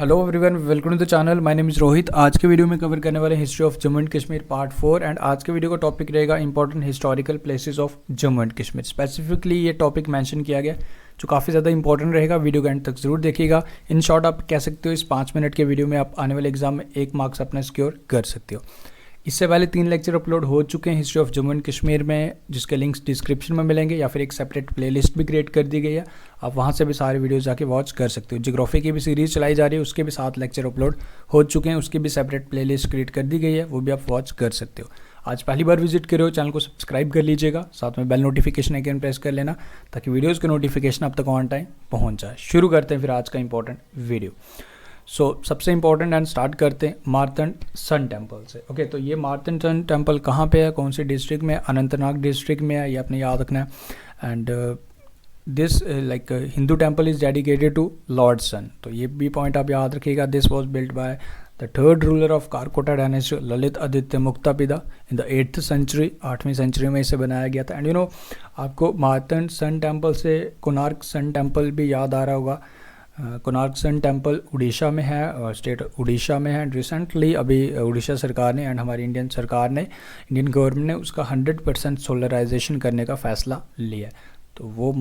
Hello everyone, welcome to the channel. My name is Rohit. आज के video में cover करने वाले history of Jammu and Kashmir part 4 and आज के वीडियो का टॉपिक रहेगा important historical places of Jammu and Kashmir. Specifically ये टॉपिक मेंशन किया गया जो काफ़ी ज़्यादा इंपॉर्टेंट रहेगा। वीडियो के एंड तक जरूर देखिएगा। इन शॉर्ट आप कह सकते हो इस 5 मिनट के वीडियो में आप आने वाले एग्जाम में 1 मार्क्स अपना सिक्योर कर सकते हो। इससे पहले 3 लेक्चर अपलोड हो चुके हैं history of Jammu and Kashmir में, जिसके लिंक्स डिस्क्रिप्शन में मिलेंगे या फिर एक सेपरेट प्लेलिस्ट भी क्रिएट कर दी गई है। आप वहां से भी सारे वीडियोस जाके वॉच कर सकते हो। ज्योग्राफी की भी सीरीज चलाई जा रही है, उसके भी 7 लेक्चर अपलोड हो चुके हैं, उसकी भी सेपरेट प्लेलिस्ट क्रिएट कर दी गई है, वो भी आप वॉच कर सकते हो। आज पहली बार विजिट कर रहे हो, चैनल को सब्सक्राइब कर लीजिएगा, साथ में बेल नोटिफिकेशन आइकन प्रेस कर लेना ताकि वीडियोज़ के नोटिफिकेशन आप तक ऑन टाइम पहुँच जाए। शुरू करते हैं फिर आज का इंपॉर्टेंट वीडियो। सबसे इंपॉर्टेंट एंड स्टार्ट करते हैं मार्तंड सन टेम्पल से। ओके, तो ये मार्तंड सन टेम्पल कहाँ पे है, कौन से डिस्ट्रिक्ट में? अनंतनाग डिस्ट्रिक्ट में है, ये आपने याद रखना है। And this like Hindu temple is dedicated to lord sun, तो ये भी पॉइंट आप याद रखिएगा। This was built by the third ruler of Karkota dynasty Lalitaditya Muktapida in the 8th century, 8वीं सेंचुरी में इसे बनाया गया था। एंड यू नो आपको मार्तंड सन टेम्पल से कोणार्क सन टेम्पल भी याद आ रहा होगा। कोणार्क सन टेम्पल उड़ीसा में है, स्टेट उड़ीसा में है। रिसेंटली अभी उड़ीसा सरकार ने एंड हमारी इंडियन सरकार ने, इंडियन गवर्नमेंट ने उसका 100% सोलराइजेशन करने का फैसला लिया है। तो वो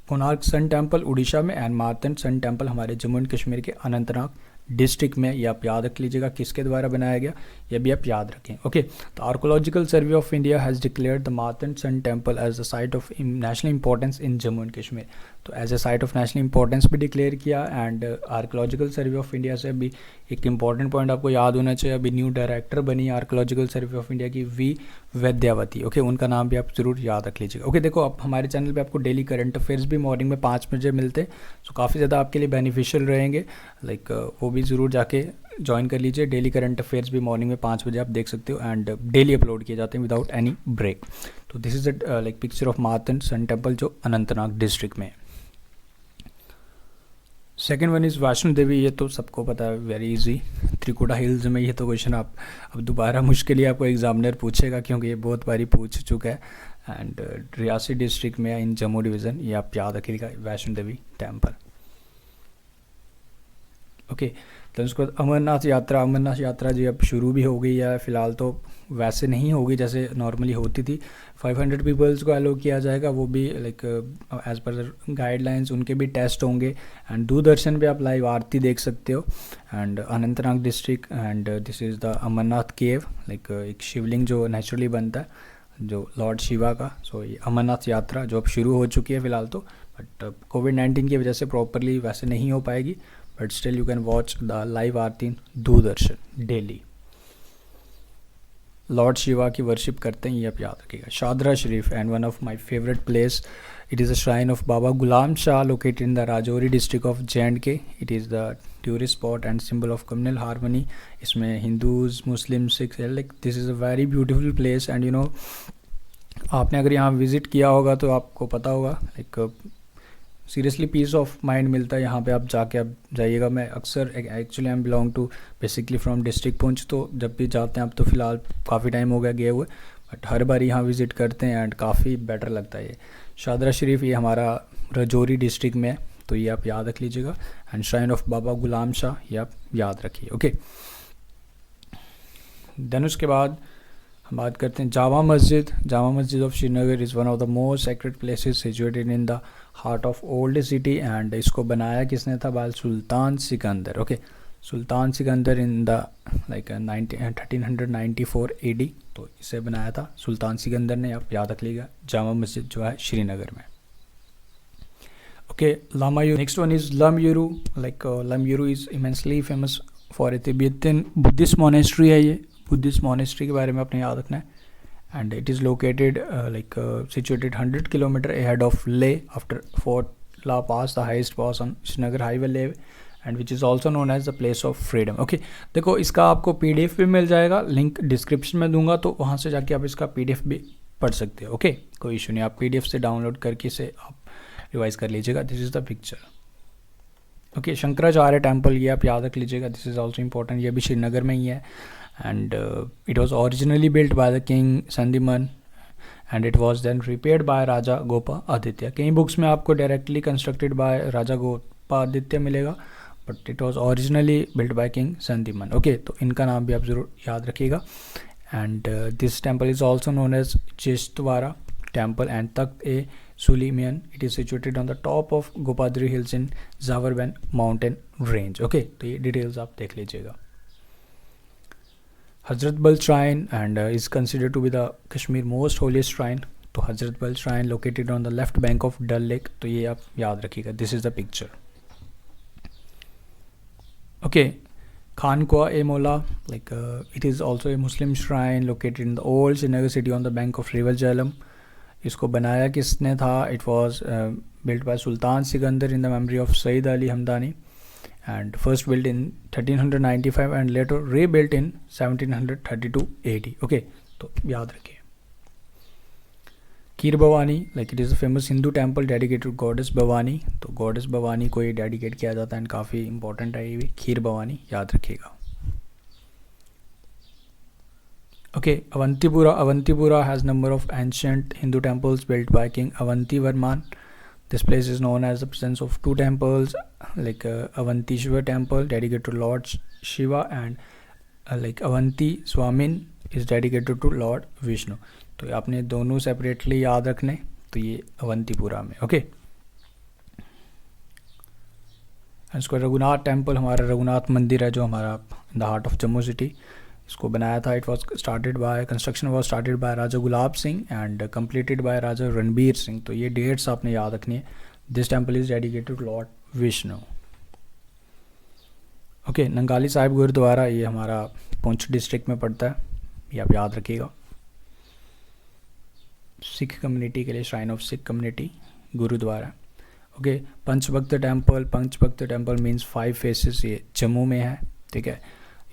कोणार्क सन टेम्पल उड़ीसा में एंड मार्तंड सन टेम्पल हमारे जम्मू एंड कश्मीर के अनंतनाग डिस्ट्रिक्ट में। ये आप याद रख लीजिएगा किसके द्वारा बनाया गया, ये भी आप याद रखें। ओके, तो archaeological survey of India has declared the Martand sun temple as the site of national importance in Jammu and Kashmir. तो as a site of national importance भी डिक्लेयर किया। And archaeological survey of India से अभी एक इंपॉर्टेंट पॉइंट आपको याद होना चाहिए, अभी न्यू डायरेक्टर बनी आर्कोलॉजिकल सर्वे ऑफ इंडिया की वी वैद्यावती। ओके, उनका नाम भी आप जरूर याद रख लीजिएगा। ओके, देखो अब हमारे चैनल पे आपको डेली करंट अफेयर्स भी मॉर्निंग में 5 बजे मिलते हैं, तो काफ़ी ज़्यादा आपके लिए बेनिफिशियल रहेंगे। लाइक वो भी ज़रूर जाके ज्वाइन कर लीजिए। डेली करंट अफेयर्स भी मॉर्निंग में 5 बजे आप देख सकते हो एंड डेली अपलोड किए जाते हैं विदाउट एनी ब्रेक। तो this is the like picture of Martand sun temple जो अनंतनाग डिस्ट्रिक्ट में है। Second one is Vaishno Devi. ये तो सबको पता है, वेरी इजी, त्रिकुटा हिल्स में। ये तो क्वेश्चन आप अब दोबारा मुश्किल ही आपको एग्जामिनर पूछेगा क्योंकि ये बहुत बारी पूछ चुका है। एंड रियासी डिस्ट्रिक्ट में इन जम्मू डिवीज़न, ये आप याद रखिएगा वैष्णो देवी टेम्पल। ओके, तो उसके बाद अमरनाथ यात्रा। अमरनाथ यात्रा जी अब शुरू भी हो गई है, फ़िलहाल तो वैसे नहीं होगी जैसे नॉर्मली होती थी। 500 पीपल्स को अलो किया जाएगा, वो भी लाइक एज पर गाइडलाइंस उनके भी टेस्ट होंगे। एंड दूरदर्शन पे आप लाइव आरती देख सकते हो। And Anantnag district and this is the Amarnath cave, like एक शिवलिंग जो नेचुरली बनता है जो लॉर्ड शिवा का। सो ये अमरनाथ यात्रा जो अब शुरू हो चुकी है फ़िलहाल तो, बट कोविड-19 की वजह से प्रॉपरली वैसे नहीं हो पाएगी, but still you can watch the live aarti in Doordarshan daily. Lord Shiva की वर्शिप करते हैं, ये आप याद रखिएगा। Shahdara Sharif and one of my favourite place, it is a shrine of Baba Ghulam Shah located in the Rajouri district of J&K। It is the tourist spot and symbol of communal harmony. इसमें Hindus, Muslim, Sikh, like this is a very beautiful place. And you know आपने अगर यहाँ visit किया होगा तो आपको पता होगा, like seriously peace of mind मिलता है यहाँ पे आप जाके आप जाइएगा। मैं अक्सर actually I am belong to basically from district Poonch, तो जब भी जाते हैं, अब तो फ़िलहाल काफ़ी टाइम हो गया गए हुए, बट हर बार यहाँ विज़िट करते हैं एंड काफ़ी बेटर लगता है। ये शादरा शरीफ ये हमारा राजौरी डिस्ट्रिक्ट में है, तो ये आप याद रख लीजिएगा। And shrine of Baba Ghulam Shah, ये आप याद रखिए। ओके, देन उसके बाद हम बात करते हैं Jama Masjid. Jama Masjid of Srinagar is one of the most sacred places situated in the heart of old city. And इसको बनाया किसने था? By Sultan Sikandar. Okay, Sultan Sikandar in the like 1394 AD, तो इसे बनाया था सुल्तान सिकंदर ने, आप याद रख लीजिएगा। जामा मस्जिद जो है श्रीनगर में। Okay, Lamayuru. Next one is Lamayuru. Like Lamayuru is immensely famous for a Tibetan Buddhist monastery है। ये बुद्धिस्ट मोनेस्ट्री के बारे में आपने याद रखना है। And it is located like situated 100 kilometre ahead of Leh after Fotu La pass, the highest pass on Srinagar highway Leh, and which is also known as the place of freedom. Okay, देखो इसका आपको PDF भी मिल जाएगा, लिंक डिस्क्रिप्शन में दूंगा, तो वहाँ से जाके आप इसका PDF भी पढ़ सकते हो। ओके, कोई इशू नहीं, आप PDF से डाउनलोड करके इसे आप रिवाइज कर लीजिएगा। This is the picture. Okay, Shankaracharya temple, ये आप याद रख लीजिएगा। दिस इज़ ऑल्सो इंपॉर्टेंट, ये भी श्रीनगर में ही है। And it was originally built by the king Sandiman and it was then repaired by Raja Gopa Aditya। कई बुक्स में आपको directly constructed by Raja Gopa Aditya मिलेगा, but it was originally built by king Sandipan. Okay, तो इनका नाम भी आप ज़रूर याद रखिएगा। And this temple is also known as Jyesteshwara temple and Takht e Sulaiman. It is situated on the top of Gopadri hills in Zabarwan mountain range. Okay, तो ये डिटेल्स आप देख लीजिएगा। Hazratbal shrine and is considered to be the Kashmir most holiest shrine. तो Hazratbal shrine located on the left bank of Dal lake, तो ये आप याद रखिएगा। This is the picture. Okay, Khanqah e Moula, like it is also a Muslim shrine located in the old Srinagar city on the bank of river Jhelum. इसको बनाया किसने था? It was built by Sultan Sikandar in the memory of Sayyid Ali Hamdani and first built in 1395 and later rebuilt in 1732 AD. Okay, तो याद रखिए। खीर Bhavani, like it is a famous Hindu temple dedicated to goddess Bhavani. तो goddess Bhavani को ये dedicate किया जाता है and काफ़ी इंपॉर्टेंट है ये भी। खीर भवानी याद रखिएगा। Okay, Avantipura has number of ancient Hindu temples built by King Avantivarman. This place is known as the presence of two temples, like Avantishwar temple dedicated to Lord Shiva and like Avanti Swamin is dedicated to Lord Vishnu. तो आपने दोनों separately याद रखने, तो ये अवंतीपुरा में। Okay, इसको Raghunath temple, हमारा रघुनाथ मंदिर है जो हमारा in the heart of Jammu city, इसको बनाया था। It was started by, construction was started by Raja Gulab Singh and completed by Raja Ranbir Singh. तो ये डेट्स आपने याद रखनी है। This temple is dedicated to lord Vishnu. Okay, Nangali Sahib gurdwara, ये हमारा पुंछ डिस्ट्रिक्ट में पड़ता है, ये आप याद रखिएगा। सिख कम्युनिटी के लिए shrine of Sikh community gurdwara. Okay, Panchbhakt temple means 5 faces, ये जम्मू में है। ठीक है,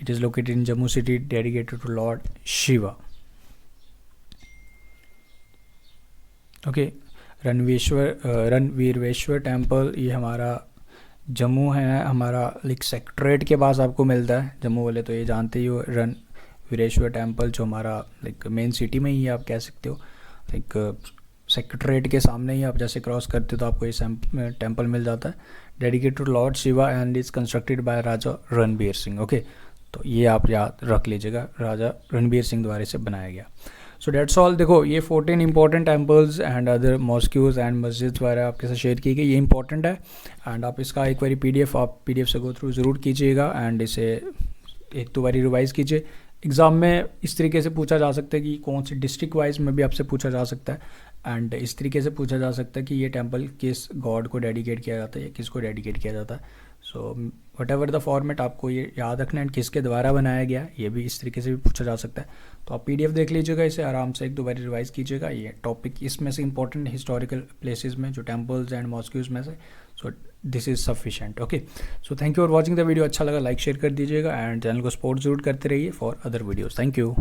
it is located in Jammu city, dedicated to lord Shiva. Okay, Ranbireshwar temple, ये हमारा जम्मू है, हमारा लाइक सेक्रेटरेट के पास आपको मिलता है। जम्मू वाले तो ये जानते ही हो। रणवीरेश्वर टेम्पल जो हमारा लाइक मेन सिटी में ही है, आप कह सकते हो। लाइक सेक्रेटरेट के सामने ही आप जैसे क्रॉस करते हो तो आपको ये टेम्पल मिल जाता है। Dedicated to lord Shiva and is constructed by Raja Ranbir Singh. Okay, तो ये आप याद रख लीजिएगा, राजा रणबीर सिंह द्वारा इसे बनाया गया। So that's all. देखो, ये 14 important temples and other mosques and मस्जिद वगैरह आपके साथ शेयर की गई, ये इंपॉर्टेंट है। एंड आप इसका एक बारी PDF से गो थ्रू ज़रूर कीजिएगा एंड इसे 1-2 बारी रिवाइज़ कीजिए। एग्ज़ाम में इस तरीके से पूछा जा सकता है कि कौन सी डिस्ट्रिक्ट वाइज में भी आपसे पूछा जा सकता है एंड इस तरीके से पूछा जा सकता है कि ये टेम्पल किस गॉड को डेडिकेट किया जाता है या किसको डेडिकेट किया जाता है। So what ever the format, आपको ये याद रखना है किसके द्वारा बनाया गया, ये भी इस तरीके से भी पूछा जा सकता है। तो आप PDF देख लीजिएगा, इसे आराम से 1-2 बार रिवाइज़ कीजिएगा। ये टॉपिक इसमें से इंपॉर्टेंट हिस्टोरिकल प्लेसेस में जो टेम्पल्स एंड मॉस्क्यूज़ में से, so this is sufficient. Okay, so thank you for watching the video. अच्छा लगा लाइक शेयर कर दीजिएगा एंड चैनल को सपोर्ट जरूर करते रहिए for other videos. Thank you.